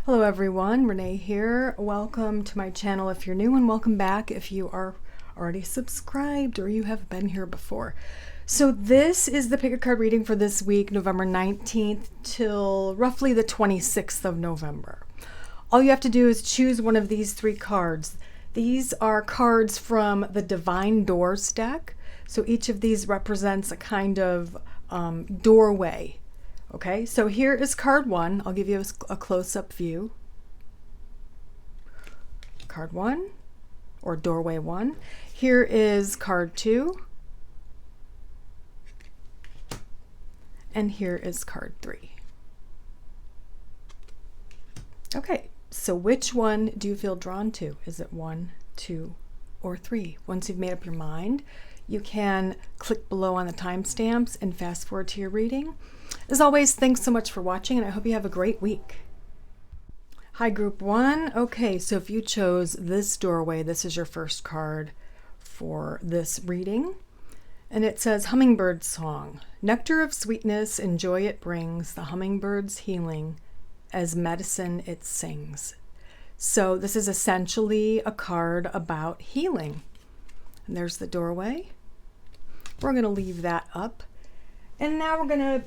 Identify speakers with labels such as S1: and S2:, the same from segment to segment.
S1: Hello everyone, Renee here. Welcome to my channel if you're new, and welcome back if you are already subscribed or you have been here before. So this is the pick a card reading for this week, November 19th till roughly the 26th of November. All you have to do is choose one of these three cards. These are cards from the Divine Doors deck. So each of these represents a kind of doorway. Okay, so here is card one. I'll give you a close-up view. Card one, or doorway one. Here is card two. And here is card three. Okay, so which one do you feel drawn to? Is it one, two, or three? Once you've made up your mind, you can click below on the timestamps and fast forward to your reading. As always, thanks so much for watching, and I hope you have a great week. Hi, group one. Okay, so if you chose this doorway, this is your first card for this reading. And it says, Hummingbird Song. Nectar of sweetness and joy it brings, the hummingbird's healing, as medicine it sings. So this is essentially a card about healing. And there's the doorway. We're going to leave that up. And now we're going to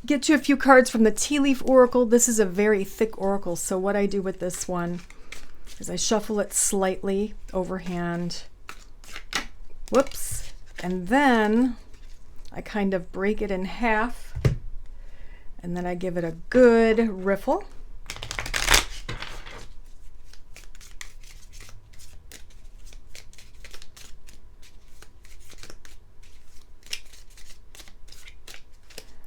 S1: get you a few cards from the Tea Leaf Oracle. This is a very thick oracle, so what I do with this one is I shuffle it slightly overhand. Whoops. And then I kind of break it in half, and then I give it a good riffle.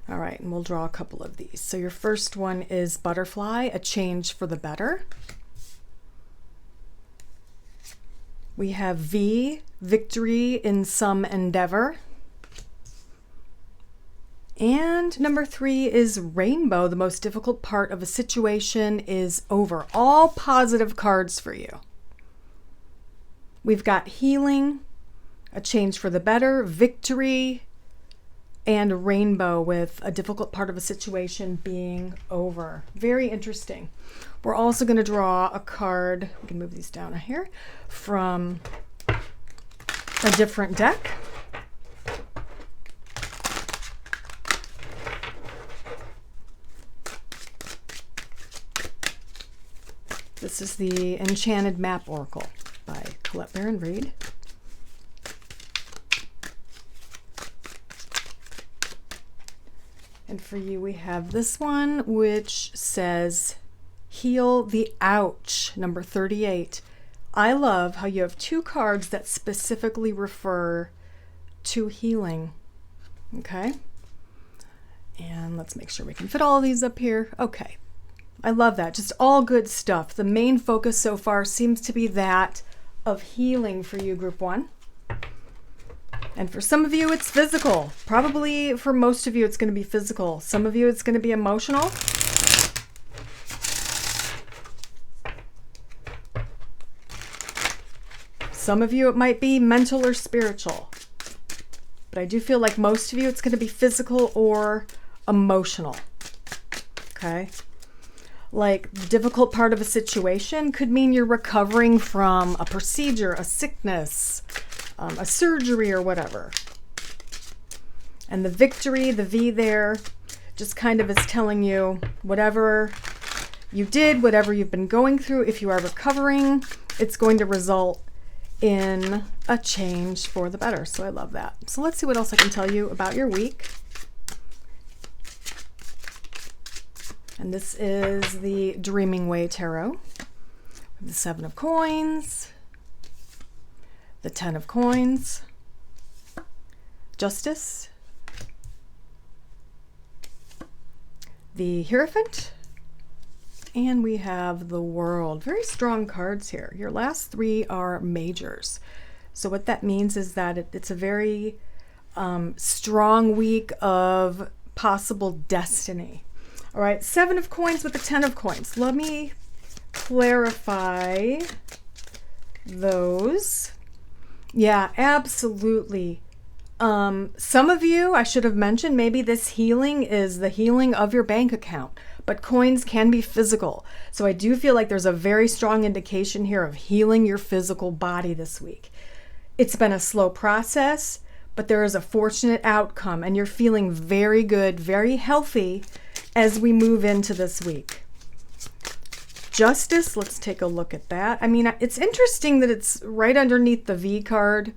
S1: All right, and we'll draw a couple of these. So your first one is Butterfly, a change for the better. We have V, victory in some endeavor. And number three is Rainbow, the most difficult part of a situation is over. All positive cards for you. We've got healing, a change for the better, victory, and rainbow, with a difficult part of a situation being over. Very interesting. We're also going to draw a card, we can move these down here, from a different deck. This is the Enchanted Map Oracle by Colette Baron Reid. And for you, we have this one, which says, Heal the Ouch, number 38. I love how you have two cards that specifically refer to healing. Okay. And let's make sure we can fit all of these up here. Okay. I love that. Just all good stuff. The main focus so far seems to be that of healing for you, group one. And for some of you, it's physical. Probably for most of you, it's going to be physical. Some of you, it's going to be emotional. Some of you, it might be mental or spiritual. But I do feel like most of you, it's going to be physical or emotional. Okay? Like, the difficult part of a situation could mean you're recovering from a procedure, a sickness, a surgery or whatever. And the victory, the V there, just kind of is telling you whatever you did, whatever you've been going through, if you are recovering, it's going to result in a change for the better. So I love that. So let's see what else I can tell you about your week. And this is the Dreaming Way Tarot. The Seven of Coins, the Ten of Coins, Justice, the Hierophant, and we have the World. Very strong cards here. Your last three are majors. So what that means is that it's a very strong week of possible destiny. All right, Seven of Coins with the Ten of Coins. Let me clarify those. Yeah, absolutely. Some of you, I should have mentioned, maybe this healing is the healing of your bank account. but coins can be physical. So I do feel like there's a very strong indication here of healing your physical body this week. It's been a slow process, but there is a fortunate outcome, and you're feeling very good, very healthy as we move into this week. Justice, let's take a look at that. I mean, it's interesting that it's right underneath the V card,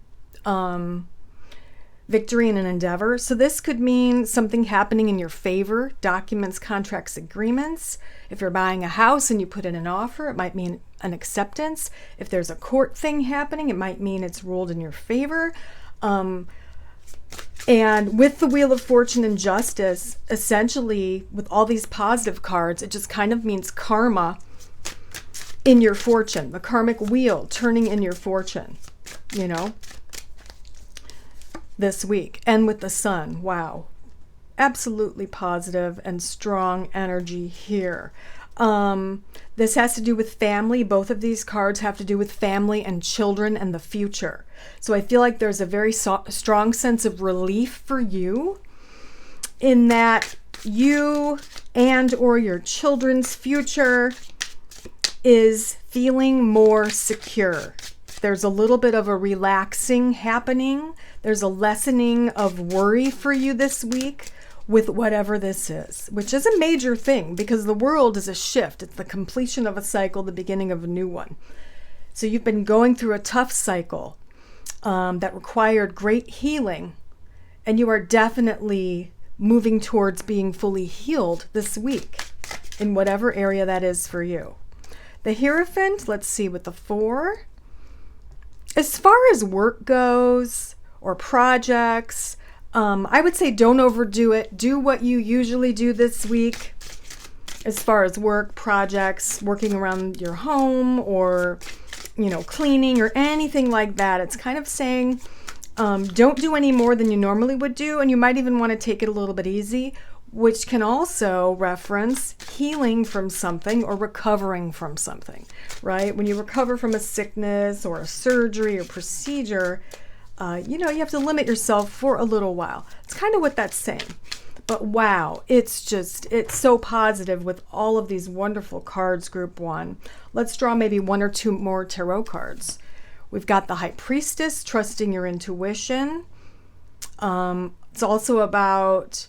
S1: victory and an endeavor. So this could mean something happening in your favor, documents, contracts, agreements. If you're buying a house and you put in an offer, it might mean an acceptance. If there's a court thing happening, it might mean it's ruled in your favor. And with the Wheel of Fortune and Justice, essentially with all these positive cards, it just kind of means karma in your fortune, the karmic wheel turning in your fortune, you know, this week. And with the Sun, wow, absolutely positive and strong energy here. This has to do with family. Both of these cards have to do with family and children and the future. So I feel like there's a very strong sense of relief for you in that you and or your children's future is feeling more secure. There's a little bit of a relaxing happening. There's a lessening of worry for you this week with whatever this is, which is a major thing because the world is a shift. It's the completion of a cycle, the beginning of a new one. So you've been going through a tough cycle that required great healing, and you are definitely moving towards being fully healed this week in whatever area that is for you. The Hierophant, let's see with the 4. As far as work goes or projects, I would say don't overdo it. Do what you usually do this week as far as work, projects, working around your home or, you know, cleaning or anything like that. It's kind of saying don't do any more than you normally would do, and you might even want to take it a little bit easy, which can also reference healing from something or recovering from something, right? When you recover from a sickness or a surgery or procedure, you know, you have to limit yourself for a little while. It's kind of what that's saying. But wow, it's so positive with all of these wonderful cards, Group 1. Let's draw maybe 1 or 2 more tarot cards. We've got the High Priestess, trusting your intuition. It's also about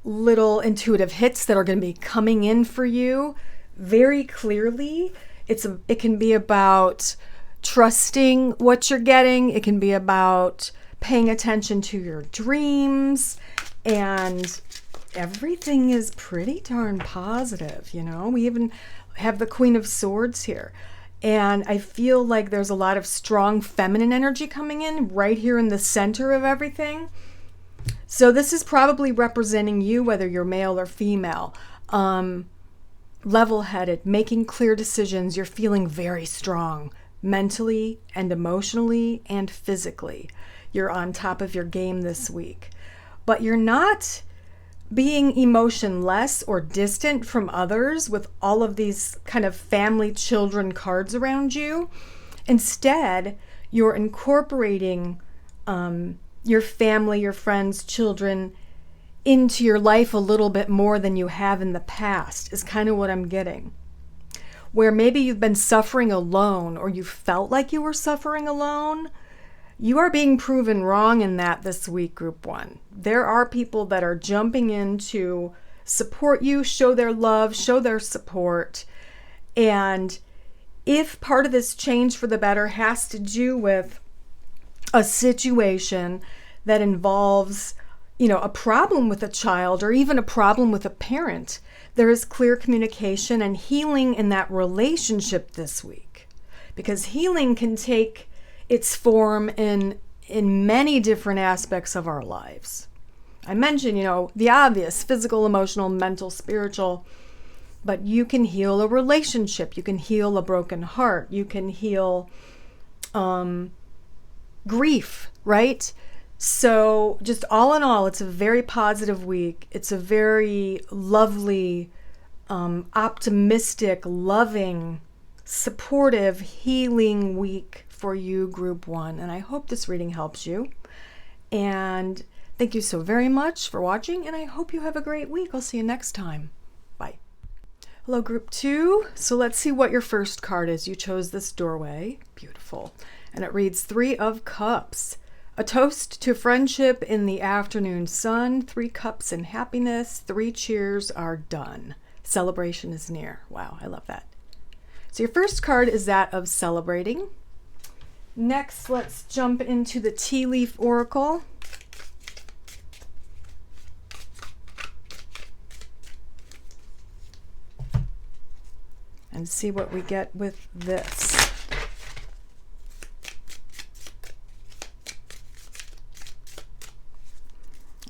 S1: little intuitive hits that are going to be coming in for you very clearly. It can be about trusting what you're getting. It can be about paying attention to your dreams, and everything is pretty darn positive, you know. We even have the Queen of Swords here, and I feel like there's a lot of strong feminine energy coming in right here in the center of everything. So this is probably representing you, whether you're male or female. Level-headed, making clear decisions. You're feeling very strong mentally and emotionally and physically. You're on top of your game this week. But you're not being emotionless or distant from others with all of these kind of family, children cards around you. Instead, you're incorporating your family, your friends, children into your life a little bit more than you have in the past, is kind of what I'm getting. Where maybe you've been suffering alone, or you felt like you were suffering alone, you are being proven wrong in that this week, Group 1. There are people that are jumping in to support you, show their love, show their support. And if part of this change for the better has to do with a situation that involves, you know, a problem with a child or even a problem with a parent, there is clear communication and healing in that relationship this week. Because healing can take its form in many different aspects of our lives. I mentioned, you know, the obvious: physical, emotional, mental, spiritual. But you can heal a relationship. You can heal a broken heart. You can heal grief, right? So just all in all, it's a very positive week. It's a very lovely, optimistic, loving, supportive, healing week for you, Group 1. And I hope this reading helps you. And thank you so very much for watching, and I hope you have a great week. I'll see you next time. Bye. Hello, group 2. So let's see what your first card is. You chose this doorway. Beautiful. And it reads 3 of Cups. A toast to friendship in the afternoon sun. 3 cups in happiness. 3 cheers are done. Celebration is near. Wow, I love that. So your first card is that of celebrating. Next, let's jump into the Tea Leaf Oracle. And see what we get with this.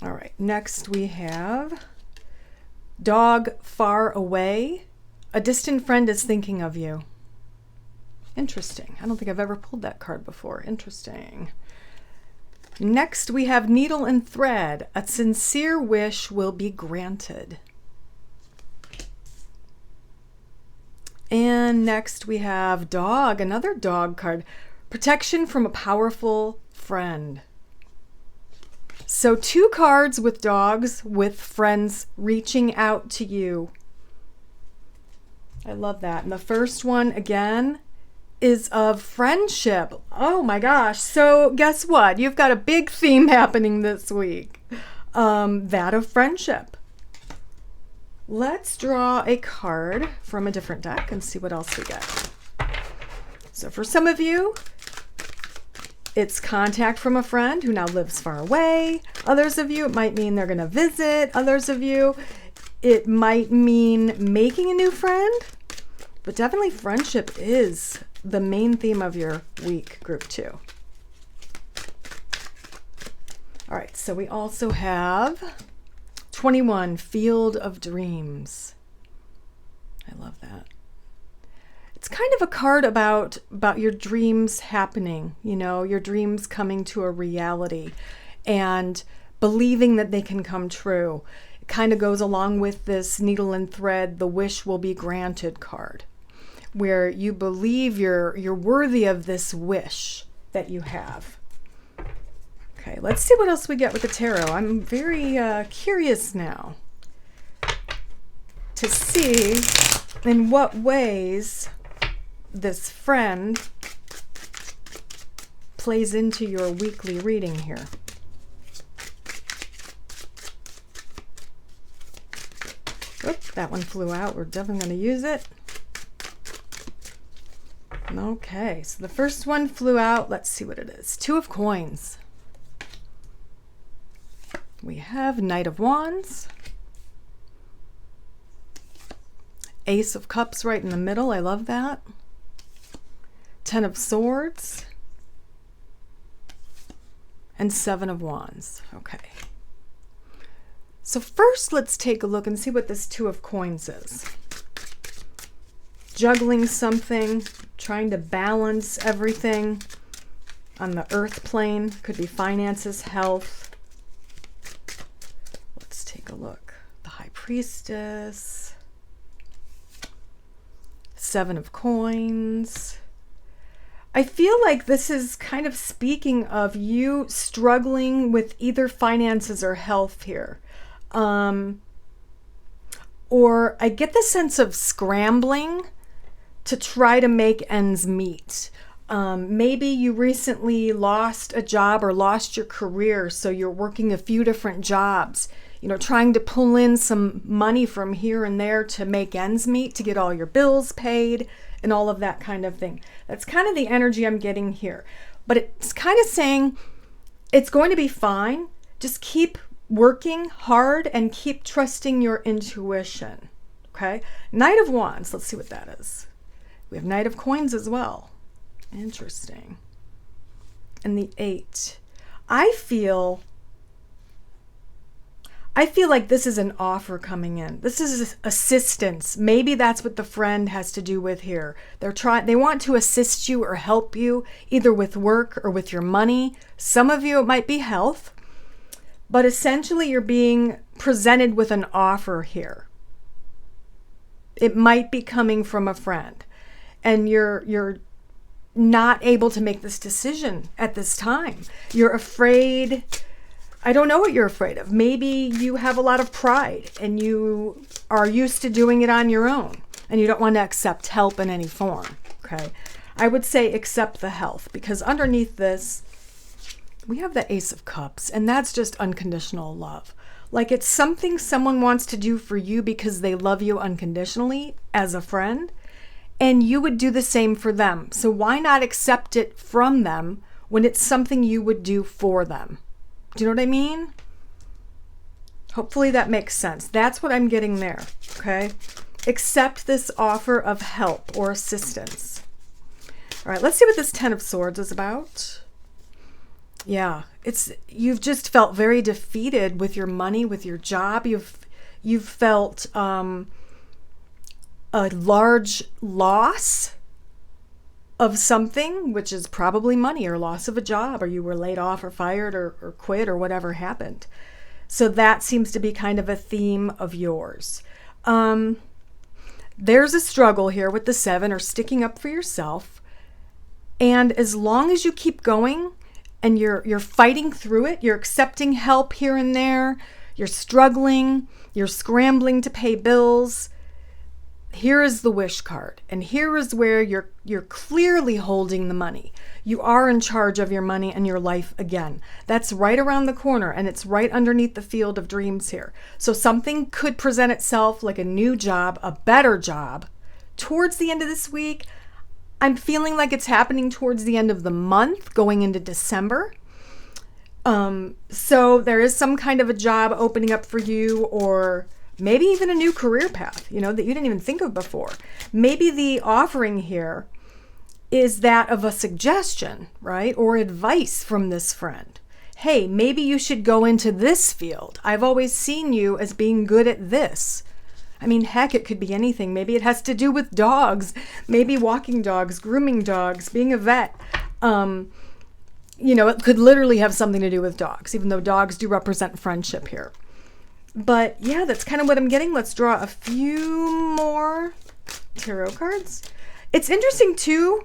S1: All right, next we have Dog Far Away. A distant friend is thinking of you. Interesting. I don't think I've ever pulled that card before. Interesting. Next we have Needle and Thread. A sincere wish will be granted. And next we have Dog, another dog card. Protection from a powerful friend. So 2 cards with dogs, with friends reaching out to you. I love that. And the first one, again, is of friendship. Oh my gosh. So guess what? You've got a big theme happening this week. That of friendship. Let's draw a card from a different deck and see what else we get. So for some of you, it's contact from a friend who now lives far away. Others of you, it might mean they're going to visit. Others of you, it might mean making a new friend. But definitely friendship is the main theme of your week, group 2. All right, so we also have 21, Field of Dreams. I love that. It's kind of a card about your dreams happening, you know, your dreams coming to a reality and believing that they can come true. It kind of goes along with this Needle and Thread, the wish will be granted card, where you believe you're worthy of this wish that you have. Okay, let's see what else we get with the tarot. I'm very curious now to see in what ways this friend plays into your weekly reading here. Oop, that one flew out. We're definitely going to use it. Okay, so the first one flew out. Let's see what it is. 2 of Coins. We have Knight of Wands. Ace of Cups right in the middle. I love that. 10 of Swords. And 7 of Wands. Okay. So first let's take a look and see what this 2 of Coins is. Juggling something, trying to balance everything on the earth plane. Could be finances, health. Let's take a look. The High Priestess. 7 of Coins. I feel like this is kind of speaking of you struggling with either finances or health here. Or I get the sense of scrambling to try to make ends meet. Maybe you recently lost a job or lost your career, so you're working a few different jobs, you know, trying to pull in some money from here and there to make ends meet, to get all your bills paid and all of that kind of thing. That's kind of the energy I'm getting here. But it's kind of saying it's going to be fine. Just keep working hard and keep trusting your intuition. Okay? Knight of Wands. Let's see what that is. We have Knight of Coins as well. Interesting. And the 8. I feel like this is an offer coming in. This is assistance. Maybe that's what the friend has to do with here. They want to assist you or help you, either with work or with your money. Some of you, it might be health. But essentially, you're being presented with an offer here. It might be coming from a friend. And you're not able to make this decision at this time. You're afraid. I don't know what you're afraid of. Maybe you have a lot of pride and you are used to doing it on your own. and you don't want to accept help in any form, okay? I would say accept the health, because underneath this, we have the Ace of Cups, and that's just unconditional love. Like, it's something someone wants to do for you because they love you unconditionally as a friend, and you would do the same for them. So why not accept it from them when it's something you would do for them? Do you know what I mean? Hopefully that makes sense. That's what I'm getting there, okay? Accept this offer of help or assistance. All right, let's see what this Ten of Swords is about. Yeah, you've just felt very defeated with your money, with your job. You've felt a large loss of something, which is probably money or loss of a job, or you were laid off or fired or quit or whatever happened. So that seems to be kind of a theme of yours. There's a struggle here with the Seven, or sticking up for yourself. And as long as you keep going and you're fighting through it, you're accepting help here and there, you're struggling, you're scrambling to pay bills, here is the wish card. And here is where you're clearly holding the money. You are in charge of your money and your life again. That's right around the corner, and it's right underneath the field of dreams here. So something could present itself, like a new job, a better job, towards the end of this week. I'm feeling like it's happening towards the end of the month, going into December. So there is some kind of a job opening up for you, or maybe even a new career path, that you didn't even think of before. Maybe the offering here is that of a suggestion, right? Or advice from this friend. Hey, maybe you should go into this field. I've always seen you as being good at this. I mean, heck, it could be anything. Maybe it has to do with dogs, maybe walking dogs, grooming dogs, being a vet. It could literally have something to do with dogs, even though dogs do represent friendship here. But yeah, that's kind of what I'm getting. Let's draw a few more tarot cards. It's interesting too.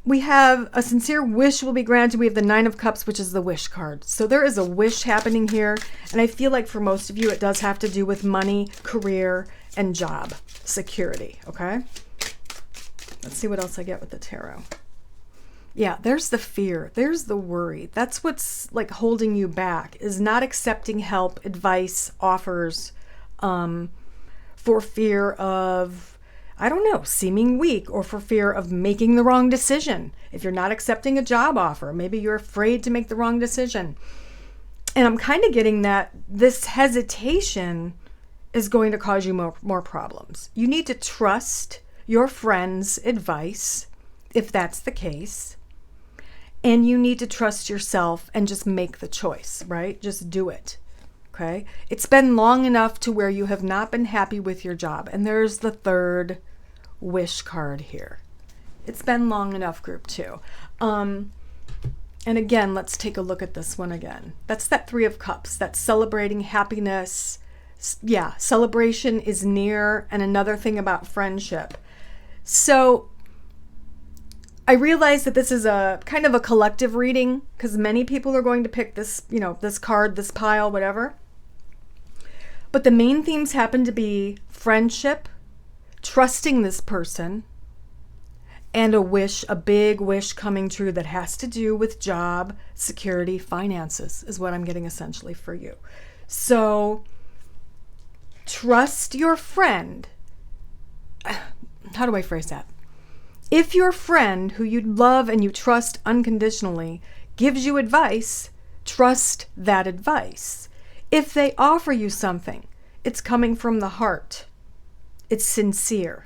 S1: We have a sincere wish will be granted. We have the Nine of Cups, which is the wish card. So there is a wish happening here. And I feel like for most of you, it does have to do with money, career, and job security. Okay. Let's see what else I get with the tarot. Yeah, there's the fear. There's the worry. That's what's like holding you back, is not accepting help, advice, offers, for fear of, I don't know, seeming weak, or for fear of making the wrong decision. If you're not accepting a job offer, maybe you're afraid to make the wrong decision. And I'm kind of getting that this hesitation is going to cause you more problems. You need to trust your friend's advice, if that's the case. And you need to trust yourself and just make the choice, right? Just do it. Okay. It's been long enough to where you have not been happy with your job. And there's the third wish card here. It's been long enough, group 2. And again, let's take a look at this one again. That's that Three of Cups. That's celebrating happiness. Yeah, celebration is near. And another thing about friendship. So I realize that this is a kind of a collective reading, because many people are going to pick this, this card, this pile, whatever. But the main themes happen to be friendship, trusting this person, and a wish, a big wish coming true that has to do with job, security, finances, is what I'm getting essentially for you. So trust your friend. How do I phrase that? If your friend, who you love and you trust unconditionally, gives you advice, trust that advice. If they offer you something, it's coming from the heart. It's sincere.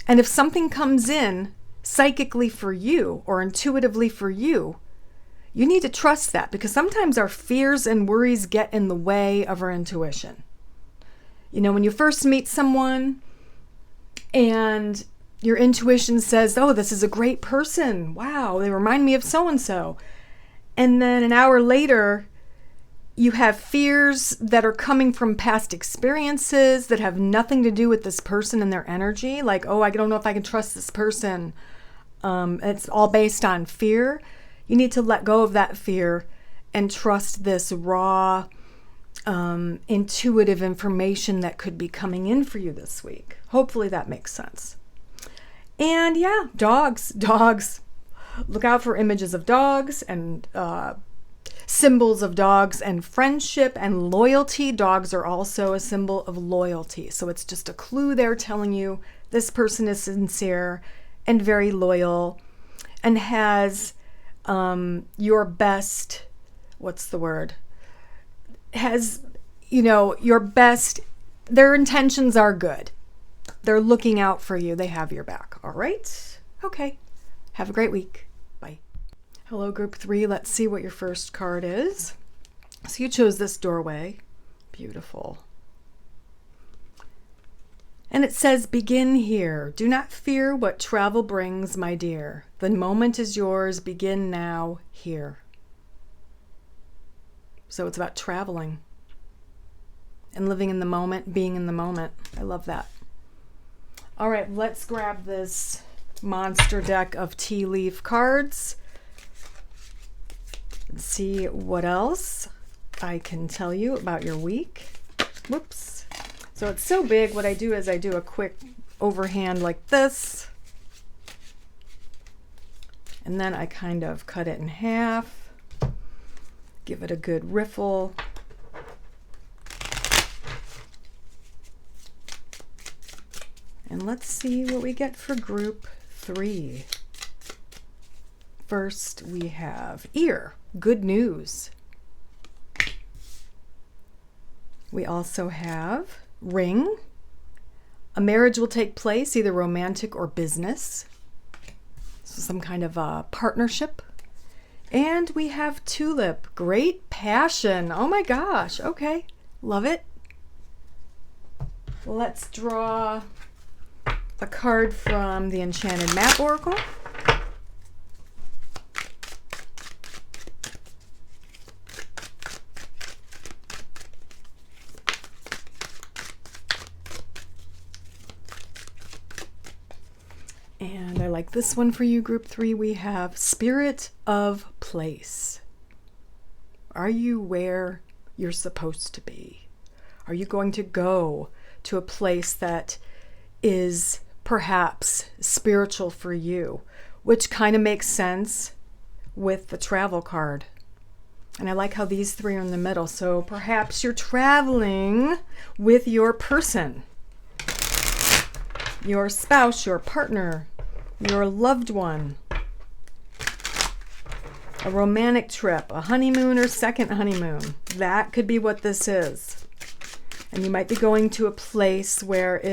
S1: And if something comes in psychically for you or intuitively for you, you need to trust that, because sometimes our fears and worries get in the way of our intuition. When you first meet someone and your intuition says, oh, this is a great person. Wow, they remind me of so-and-so. And then an hour later, you have fears that are coming from past experiences that have nothing to do with this person and their energy. Like, oh, I don't know if I can trust this person. It's all based on fear. You need to let go of that fear and trust this raw, intuitive information that could be coming in for you this week. Hopefully that makes sense. And yeah, dogs. Look out for images of dogs and symbols of dogs and friendship and loyalty. Dogs are also a symbol of loyalty. So it's just a clue there telling you this person is sincere and very loyal and has your best, has, your best, their intentions are good. They're looking out for you. They have your back. All right? Okay. Have a great week. Bye. Hello, group 3. Let's see what your first card is. So you chose this doorway. Beautiful. And it says, begin here. Do not fear what travel brings, my dear. The moment is yours. Begin now, here. So it's about traveling and living in the moment, being in the moment. I love that. All right, let's grab this monster deck of tea leaf cards and see what else I can tell you about your week. Whoops. So it's so big, what I do is I do a quick overhand like this. And then I kind of cut it in half, give it a good riffle. And let's see what we get for group 3. First, we have ear, good news. We also have ring. A marriage will take place, either romantic or business. So some kind of a partnership. And we have tulip, great passion. Oh my gosh, okay, love it. Let's draw a card from the Enchanted Map Oracle. And I like this one for you, group 3. We have Spirit of Place. Are you where you're supposed to be? Are you going to go to a place that is perhaps spiritual for you, which kind of makes sense with the travel card. And I like how these 3 are in the middle. So perhaps you're traveling with your person, your spouse, your partner, your loved one, a romantic trip, a honeymoon or second honeymoon. That could be what this is. And you might be going to a place where it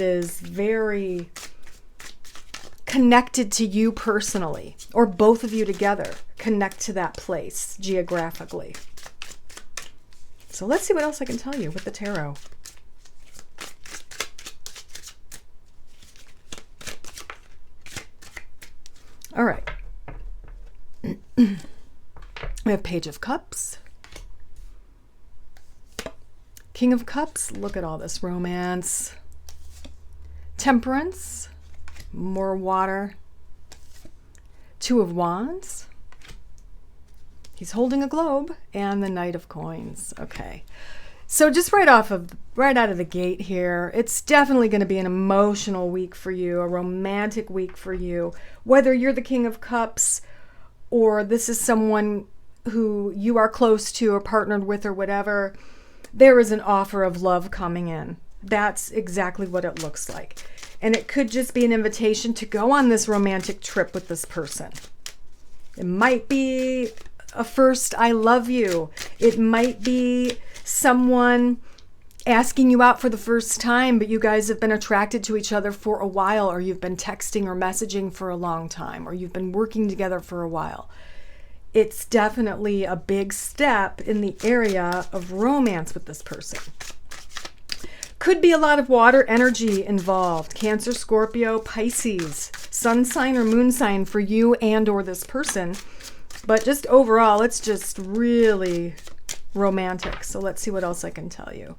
S1: is very connected to you personally, or both of you together connect to that place geographically. So let's see what else I can tell you with the tarot. All right. We have Page of Cups. King of Cups. Look at all this romance. Temperance. More water. 2 of Wands. He's holding a globe. And the Knight of Coins. Okay. So just right out of the gate here, it's definitely going to be an emotional week for you, a romantic week for you. Whether you're the King of Cups or this is someone who you are close to or partnered with or whatever, there is an offer of love coming in. That's exactly what it looks like. And it could just be an invitation to go on this romantic trip with this person. It might be a first I love you. It might be someone asking you out for the first time, but you guys have been attracted to each other for a while, or you've been texting or messaging for a long time, or you've been working together for a while. It's definitely a big step in the area of romance with this person. Could be a lot of water energy involved. Cancer, Scorpio, Pisces, sun sign or moon sign for you and or this person. But just overall, it's just really romantic. So let's see what else I can tell you.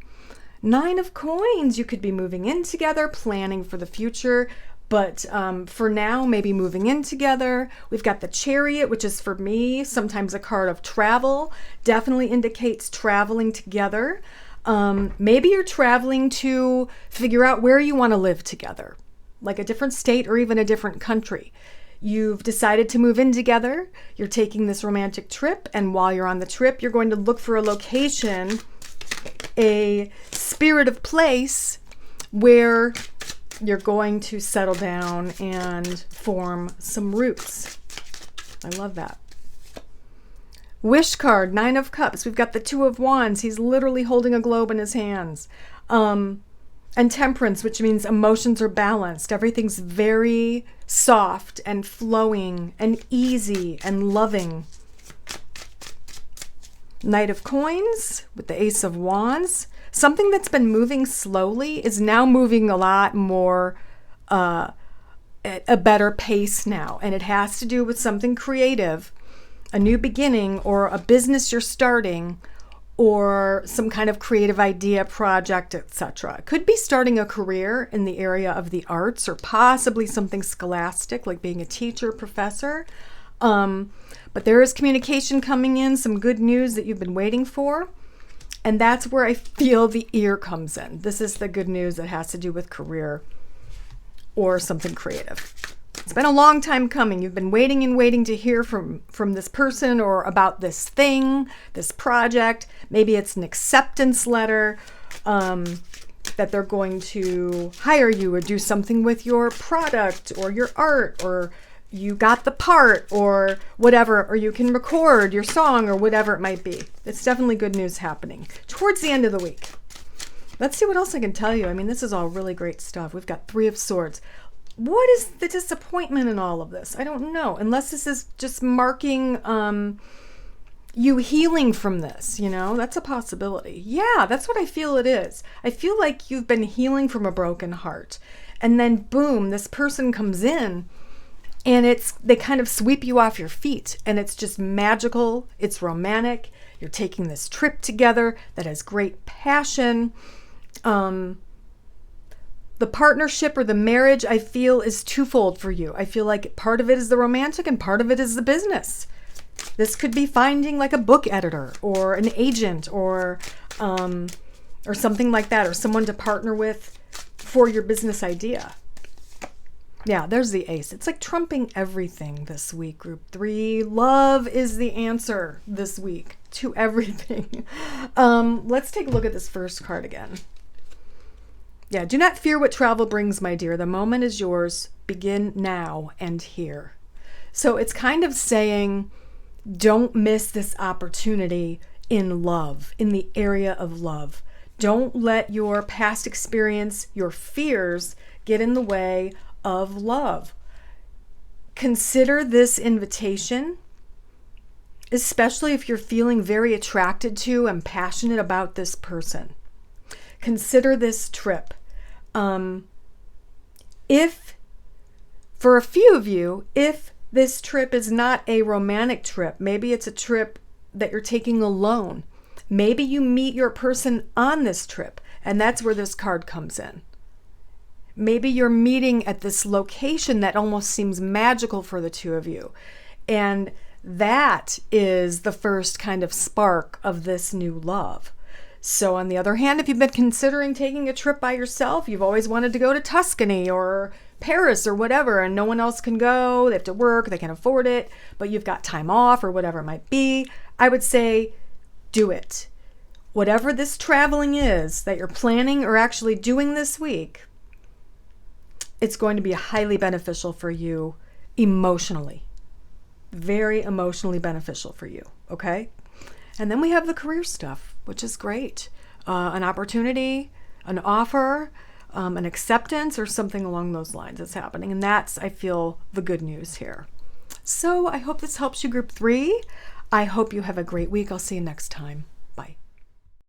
S1: 9 of Coins. You could be moving in together, planning for the future. But for now, maybe moving in together. We've got the Chariot, which is for me, sometimes a card of travel. Definitely indicates traveling together. Maybe you're traveling to figure out where you want to live together, like a different state or even a different country. You've decided to move in together. You're taking this romantic trip, and while you're on the trip, you're going to look for a location, a spirit of place where you're going to settle down and form some roots. I love that. Wish card, 9 of Cups. We've got the 2 of Wands. He's literally holding a globe in his hands. And Temperance, which means emotions are balanced. Everything's very soft and flowing and easy and loving. Knight of Coins with the Ace of Wands. Something that's been moving slowly is now moving a lot more at a better pace now. And it has to do with something creative, a new beginning, or a business you're starting, or some kind of creative idea, project, etc. It could be starting a career in the area of the arts, or possibly something scholastic like being a teacher, professor. But there is communication coming in, some good news that you've been waiting for. And that's where I feel the ear comes in. This is the good news that has to do with career or something creative. It's been a long time coming. You've been waiting and waiting to hear from this person or about this thing, this project. Maybe it's an acceptance letter that they're going to hire you or do something with your product or your art, or you got the part or whatever, or you can record your song or whatever it might be. It's definitely good news happening towards the end of the week. Let's see what else I can tell you. I mean, this is all really great stuff. We've got 3 of Swords. What is the disappointment in all of this? I don't know. Unless this is just marking you healing from this, that's a possibility. Yeah, that's what I feel it is. I feel like you've been healing from a broken heart. And then boom, this person comes in and they kind of sweep you off your feet, and it's just magical. It's romantic. You're taking this trip together that has great passion. The partnership or the marriage, I feel, is twofold for you. I feel like part of it is the romantic and part of it is the business. This could be finding like a book editor or an agent or something like that, or someone to partner with for your business idea. Yeah, there's the Ace. It's like trumping everything this week, Group 3. Love is the answer this week to everything. Let's take a look at this first card again. Yeah, do not fear what travel brings, my dear. The moment is yours. Begin now and here. So it's kind of saying, don't miss this opportunity in love, in the area of love. Don't let your past experience, your fears, get in the way of love. Consider this invitation, especially if you're feeling very attracted to and passionate about this person. Consider this trip. If, for a few of you, if this trip is not a romantic trip, maybe it's a trip that you're taking alone. Maybe you meet your person on this trip, and that's where this card comes in. Maybe you're meeting at this location that almost seems magical for the two of you. And that is the first kind of spark of this new love. So on the other hand, if you've been considering taking a trip by yourself, you've always wanted to go to Tuscany or Paris or whatever, and no one else can go, they have to work, they can't afford it, but you've got time off or whatever it might be, I would say do it. Whatever this traveling is that you're planning or actually doing this week, it's going to be highly beneficial for you emotionally. Very emotionally beneficial for you, okay? And then we have the career stuff, which is great. An opportunity, an offer, an acceptance, or something along those lines is happening. And that's, I feel, the good news here. So I hope this helps you, Group 3. I hope you have a great week. I'll see you next time.